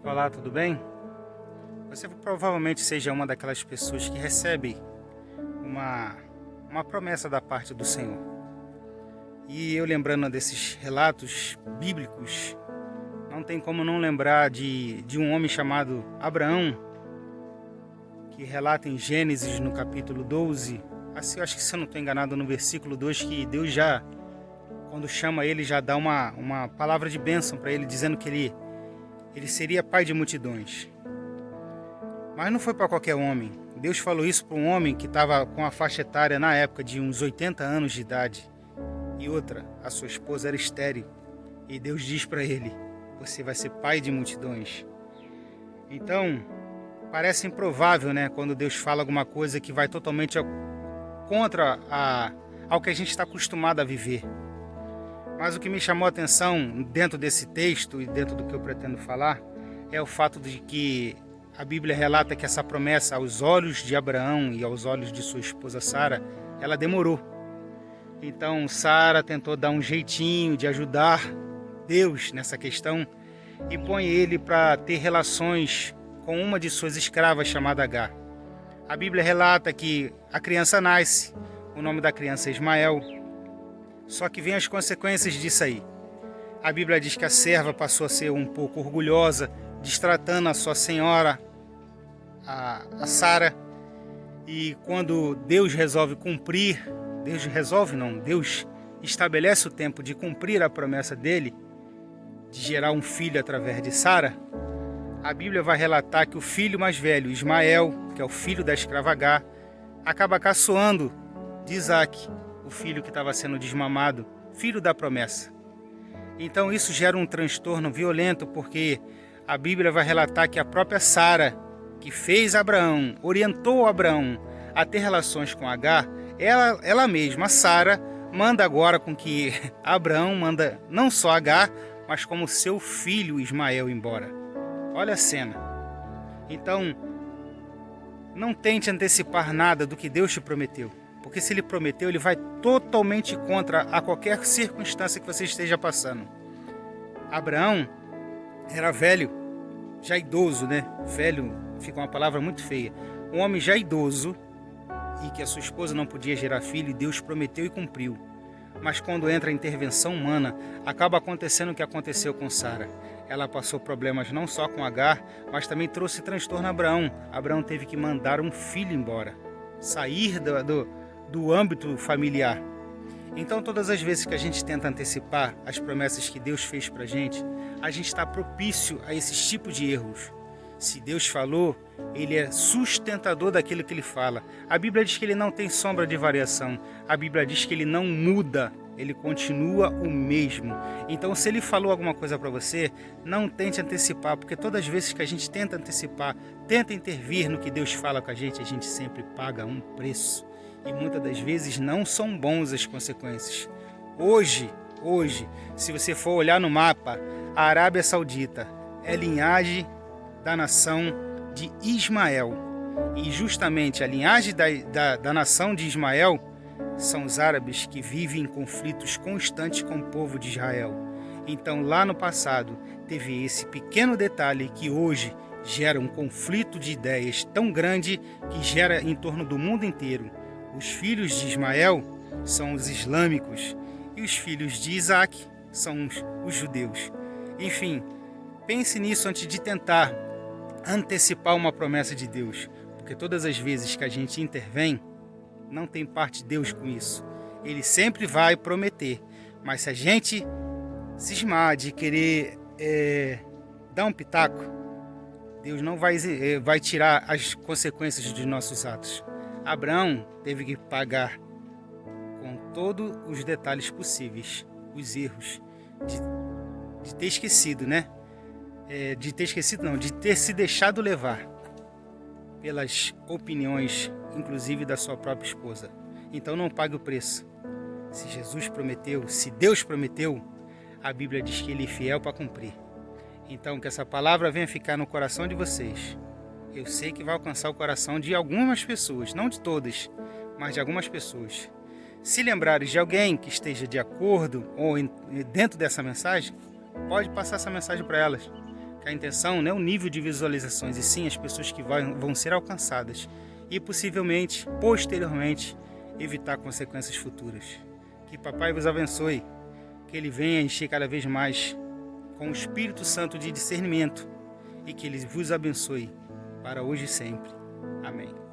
Olá, tudo bem? Você provavelmente seja uma daquelas pessoas que recebe uma promessa da parte do Senhor. E eu lembrando desses relatos bíblicos, não tem como não lembrar de um homem chamado Abraão, que relata em Gênesis no capítulo 12, assim, eu acho que se eu não estou enganado no versículo 2, que Deus já, quando chama ele, já dá uma palavra de bênção para ele, dizendo que ele seria pai de multidões. Mas não foi para qualquer homem. Deus falou isso para um homem que estava com a faixa etária na época de uns 80 anos de idade. E outra, a sua esposa era estéril. E Deus diz para ele: você vai ser pai de multidões. Então, parece improvável, né? Quando Deus fala alguma coisa que vai totalmente contra ao que a gente está acostumado a viver. Mas o que me chamou a atenção dentro desse texto e dentro do que eu pretendo falar é o fato de que a Bíblia relata que essa promessa aos olhos de Abraão e aos olhos de sua esposa Sara, ela demorou. Então Sara tentou dar um jeitinho de ajudar Deus nessa questão e põe ele para ter relações com uma de suas escravas chamada Agar. A Bíblia relata que a criança nasce, o nome da criança é Ismael, só que vem as consequências disso aí. A Bíblia diz que a serva passou a ser um pouco orgulhosa, destratando a sua senhora, a Sara, e quando Deus resolve cumprir, Deus estabelece o tempo de cumprir a promessa dele, de gerar um filho através de Sara, a Bíblia vai relatar que o filho mais velho, Ismael, que é o filho da escrava Agar, acaba caçoando de Isaac, o filho que estava sendo desmamado, filho da promessa. Então isso gera um transtorno violento, porque a Bíblia vai relatar que a própria Sara, que fez Abraão, orientou Abraão a ter relações com Agar, ela mesma, Sara, manda agora com que Abraão manda não só Agar, mas como seu filho Ismael embora. Olha a cena. Então, não tente antecipar nada do que Deus te prometeu, porque se Ele prometeu, Ele vai totalmente contra a qualquer circunstância que você esteja passando. Abraão era velho, já idoso, né? Velho fica uma palavra muito feia. Um homem já idoso e que a sua esposa não podia gerar filho, e Deus prometeu e cumpriu. Mas quando entra a intervenção humana, acaba acontecendo o que aconteceu com Sara. Ela passou problemas não só com Agar, mas também trouxe transtorno a Abraão. Abraão teve que mandar um filho embora, sair do âmbito familiar. Então, todas as vezes que a gente tenta antecipar as promessas que Deus fez para a gente está propício a esses tipos de erros. Se Deus falou, Ele é sustentador daquilo que Ele fala. A Bíblia diz que Ele não tem sombra de variação. A Bíblia diz que Ele não muda, Ele continua o mesmo. Então, se Ele falou alguma coisa para você, não tente antecipar, porque todas as vezes que a gente tenta antecipar, tenta intervir no que Deus fala com a gente sempre paga um preço. E muitas das vezes não são bons as consequências. Hoje, se você for olhar no mapa, a Arábia Saudita é linhagem da nação de Ismael. E justamente a linhagem da nação de Ismael são os árabes que vivem em conflitos constantes com o povo de Israel. Então, lá no passado, teve esse pequeno detalhe que hoje gera um conflito de ideias tão grande que gera em torno do mundo inteiro. Os filhos de Ismael são os islâmicos e os filhos de Isaac são os judeus. Enfim, pense nisso antes de tentar antecipar uma promessa de Deus, porque todas as vezes que a gente intervém, não tem parte de Deus com isso. Ele sempre vai prometer, mas se a gente cismar de querer dar um pitaco, Deus não vai tirar as consequências dos nossos atos. Abraão teve que pagar com todos os detalhes possíveis, os erros de ter esquecido, né? De ter se deixado levar pelas opiniões, inclusive da sua própria esposa. Então não pague o preço. Se Jesus prometeu, se Deus prometeu, a Bíblia diz que Ele é fiel para cumprir. Então que essa palavra venha ficar no coração de vocês. Eu sei que vai alcançar o coração de algumas pessoas, não de todas, mas de algumas pessoas. Se lembrares de alguém que esteja de acordo ou dentro dessa mensagem, pode passar essa mensagem para elas. Que a intenção não é o nível de visualizações, e sim as pessoas que vão ser alcançadas e possivelmente, posteriormente, evitar consequências futuras. Que Papai vos abençoe, que Ele venha encher cada vez mais com o Espírito Santo de discernimento e que Ele vos abençoe para hoje e sempre. Amém.